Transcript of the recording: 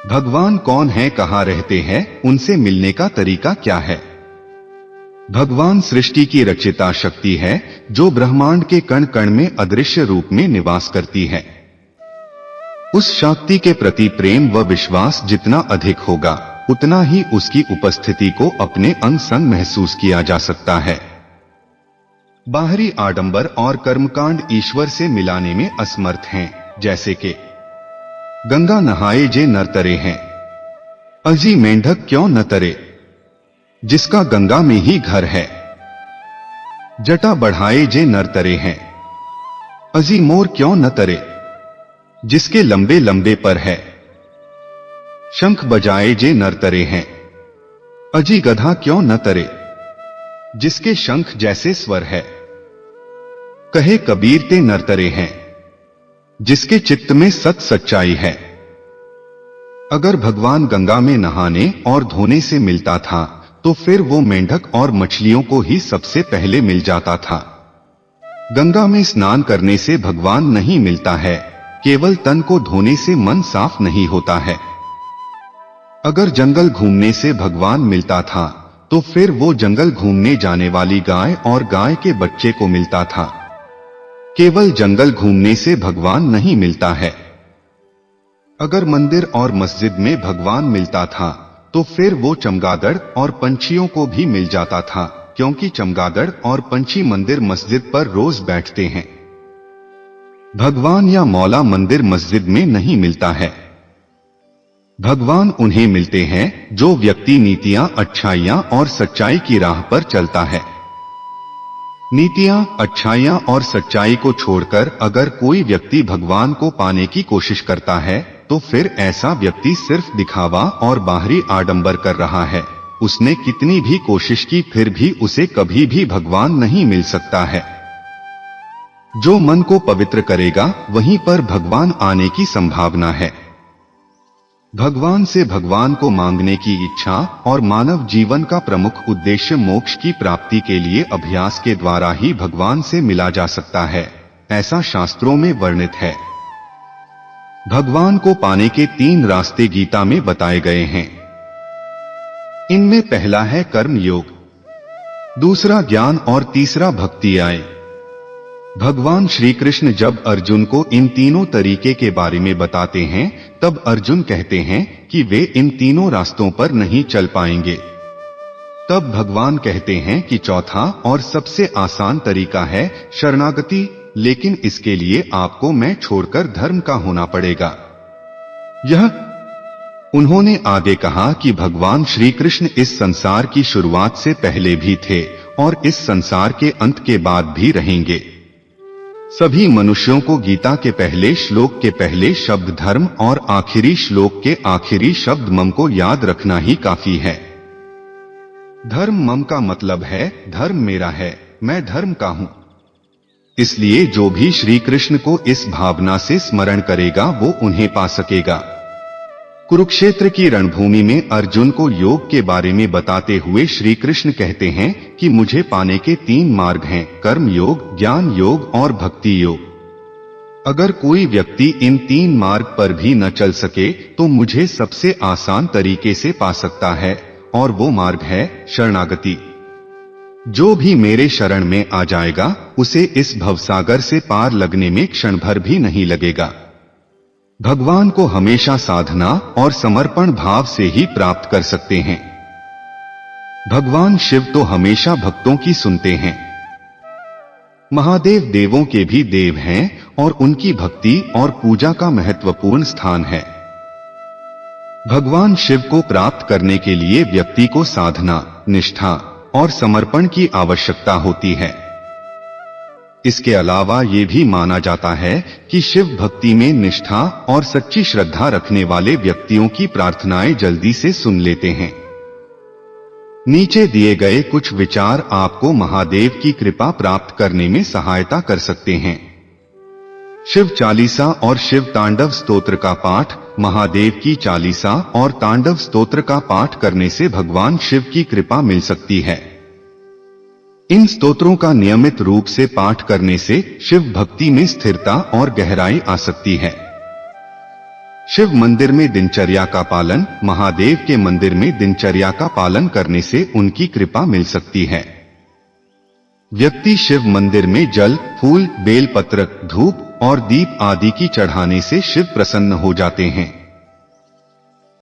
भगवान कौन है, कहाँ रहते हैं, उनसे मिलने का तरीका क्या है? भगवान सृष्टि की रचिता शक्ति है जो ब्रह्मांड के कण कण में अदृश्य रूप में निवास करती है। उस शक्ति के प्रति प्रेम व विश्वास जितना अधिक होगा उतना ही उसकी उपस्थिति को अपने अंग संग महसूस किया जा सकता है। बाहरी आडंबर और कर्मकांड ईश्वर से मिलाने में असमर्थ हैं, जैसे कि गंगा नहाए जे नर तरे हैं, अजी मेंढक क्यों न तरे, जिसका गंगा में ही घर है। जटा बढ़ाए जे नर तरे हैं, अजी मोर क्यों न तरे, जिसके लंबे लंबे पर है। शंख बजाए जे नर तरे हैं, अजी गधा क्यों न तरे, जिसके शंख जैसे स्वर है। कहे कबीर ते नर तरे हैं, जिसके चित्त में सत सच्चाई है। अगर भगवान गंगा में नहाने और धोने से मिलता था तो फिर वो मेंढक और मछलियों को ही सबसे पहले मिल जाता था। गंगा में स्नान करने से भगवान नहीं मिलता है, केवल तन को धोने से मन साफ नहीं होता है। अगर जंगल घूमने से भगवान मिलता था तो फिर वो जंगल घूमने जाने वाली गाय और गाय के बच्चे को मिलता था। केवल जंगल घूमने से भगवान नहीं मिलता है। अगर मंदिर और मस्जिद में भगवान मिलता था तो फिर वो चमगादड़ और पंछियों को भी मिल जाता था, क्योंकि चमगादड़ और पंछी मंदिर मस्जिद पर रोज बैठते हैं। भगवान या मौला मंदिर मस्जिद में नहीं मिलता है। भगवान उन्हें मिलते हैं जो व्यक्ति नीतियां, अच्छाइयां और सच्चाई की राह पर चलता है। नीतियां, अच्छाइयां और सच्चाई को छोड़कर अगर कोई व्यक्ति भगवान को पाने की कोशिश करता है तो फिर ऐसा व्यक्ति सिर्फ दिखावा और बाहरी आडंबर कर रहा है। उसने कितनी भी कोशिश की फिर भी उसे कभी भी भगवान नहीं मिल सकता है। जो मन को पवित्र करेगा वहीं पर भगवान आने की संभावना है। भगवान से भगवान को मांगने की इच्छा और मानव जीवन का प्रमुख उद्देश्य मोक्ष की प्राप्ति के लिए अभ्यास के द्वारा ही भगवान से मिला जा सकता है, ऐसा शास्त्रों में वर्णित है। भगवान को पाने के 3 रास्ते गीता में बताए गए हैं। इनमें पहला है कर्म योग, दूसरा ज्ञान और तीसरा भक्ति आए। भगवान श्री कृष्ण जब अर्जुन को इन तीनों तरीके के बारे में बताते हैं तब अर्जुन कहते हैं कि वे इन तीनों रास्तों पर नहीं चल पाएंगे। तब भगवान कहते हैं कि चौथा और सबसे आसान तरीका है शरणागति, लेकिन इसके लिए आपको मैं छोड़कर धर्म का होना पड़ेगा। उन्होंने आगे कहा कि भगवान श्री कृष्ण इस संसार की शुरुआत से पहले भी थे और इस संसार के अंत के बाद भी रहेंगे। सभी मनुष्यों को गीता के पहले श्लोक के पहले शब्द धर्म और आखिरी श्लोक के आखिरी शब्द मम को याद रखना ही काफी है। धर्म मम का मतलब है धर्म मेरा है, मैं धर्म का हूं। इसलिए जो भी श्री कृष्ण को इस भावना से स्मरण करेगा वो उन्हें पा सकेगा। कुरुक्षेत्र की रणभूमि में अर्जुन को योग के बारे में बताते हुए श्री कृष्ण कहते हैं कि मुझे पाने के 3 मार्ग हैं, कर्म योग, ज्ञान योग और भक्ति योग। अगर कोई व्यक्ति इन 3 मार्ग पर भी न चल सके तो मुझे सबसे आसान तरीके से पा सकता है, और वो मार्ग है शरणागति। जो भी मेरे शरण में आ जाएगा उसे इस भवसागर से पार लगने में क्षण भर भी नहीं लगेगा। भगवान को हमेशा साधना और समर्पण भाव से ही प्राप्त कर सकते हैं। भगवान शिव तो हमेशा भक्तों की सुनते हैं। महादेव देवों के भी देव हैं और उनकी भक्ति और पूजा का महत्वपूर्ण स्थान है। भगवान शिव को प्राप्त करने के लिए व्यक्ति को साधना, निष्ठा और समर्पण की आवश्यकता होती है। इसके अलावा ये भी माना जाता है कि शिव भक्ति में निष्ठा और सच्ची श्रद्धा रखने वाले व्यक्तियों की प्रार्थनाएं जल्दी से सुन लेते हैं। नीचे दिए गए कुछ विचार आपको महादेव की कृपा प्राप्त करने में सहायता कर सकते हैं। शिव चालीसा और शिव तांडव स्तोत्र का पाठ, महादेव की चालीसा और तांडव स्तोत्र का पाठ करने से भगवान शिव की कृपा मिल सकती है। इन स्तोत्रों का नियमित रूप से पाठ करने से शिव भक्ति में स्थिरता और गहराई आ सकती है। शिव मंदिर में दिनचर्या का पालन, महादेव के मंदिर में दिनचर्या का पालन करने से उनकी कृपा मिल सकती है। व्यक्ति शिव मंदिर में जल, फूल, बेलपत्र, धूप और दीप आदि की चढ़ाने से शिव प्रसन्न हो जाते हैं।